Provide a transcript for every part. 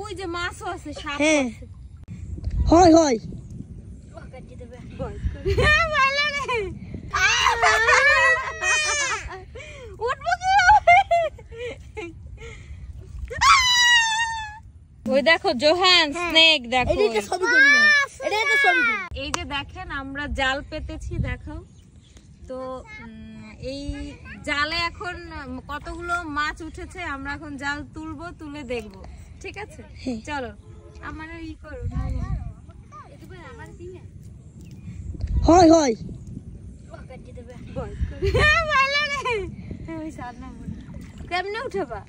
ওই যে মাছও আছে, সাপ আছে। হয় হয় ওই দেখো জোহান স্নেক দেখো। এই যে দেখেন আমরা জাল পেতেছি, দেখো তো এই জালে এখন কতগুলো মাছ উঠেছে। আমরা এখন জাল তুলবো, তুলে দেখবো, ঠিক আছে? চলো আমার ই করো। হয় হয় কেমনে উঠাবা?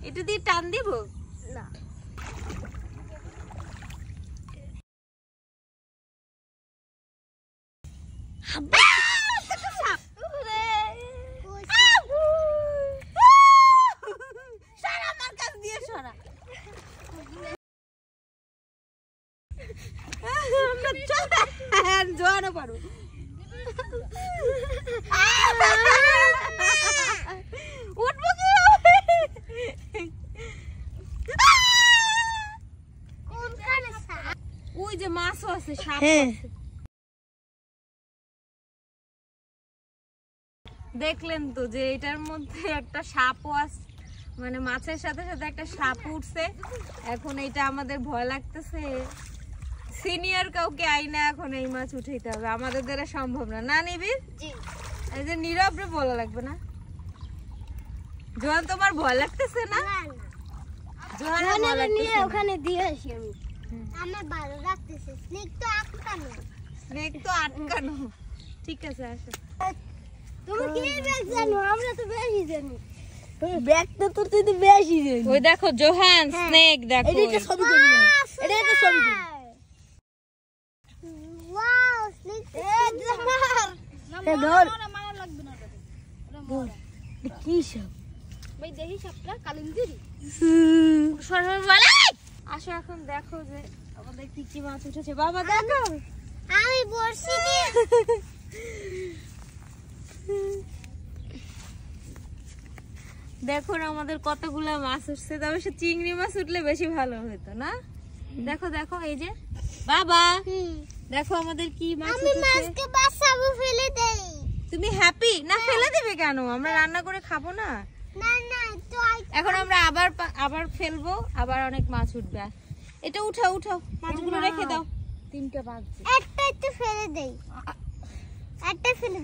এটা দিয়ে টান দিব না। জোয়ানো পারো উঠবো কি? ওই যে মাছও আছে, সাপ আছে। দেখলেন তো যে এটার মধ্যে একটা সাপও আছে, মানে মাছের সাথে সাথে একটা সাপ উঠছে। এখন এটা আমাদের ভয় লাগতেছে। সিনিয়র কাউকে আইনা এখন এই মাছ উঠাইতে হবে, আমাদের দ্বারা সম্ভব না। না নিবির? এই যে নীরব রে বলা লাগবে না। জোয়ান তোমার ভয় লাগতেছে না? জোয়ান নিয়ে ওখানে দিয়ে আসি আমি। আমার ভালো লাগতেছে। স্নেক তো আটকানো। স্নেক তো আটকানো। ঠিক আছে আসো। তুমি কি ব্যাগ জানো? আমরা তো বেশি জানি। ব্যাগ তো তুই তো বেশি জানি। ওই দেখো জোহান স্নেক দেখো। এটা ছবি করি না। এটা ছবি করি। Wow snake. ধর মারা লাগবে না ওটা। কি সব? ভাই দেখি সবটা কালিন্দিরি। সরল বলে। আসো এখন দেখো যে আমাদের কি কি মাছ উঠেছে। বাবা দেখো। আমি বর্ষি দিয়ে দেখো আমাদের কতগুলা মাছ উঠছে। তবে সে চিংড়ি মাছ উঠলে বেশি ভালো হতো না? দেখো দেখো এই যে বাবা দেখো আমাদের কি মাছ উঠেছে। আমি মাছকে বাঁচাবো, ফেলে দেই। তুমি হ্যাপি না? ফেলে দিবে কেন? আমরা রান্না করে খাবো না? না না তো এখন আমরা আবার ফেলবো, আবার অনেক মাছ উঠবে। এটা উঠাও উঠাও, মাছগুলো রেখে দাও। 3টা বাজছে। একটা একটু ফেলে দেই। একটা ফেলে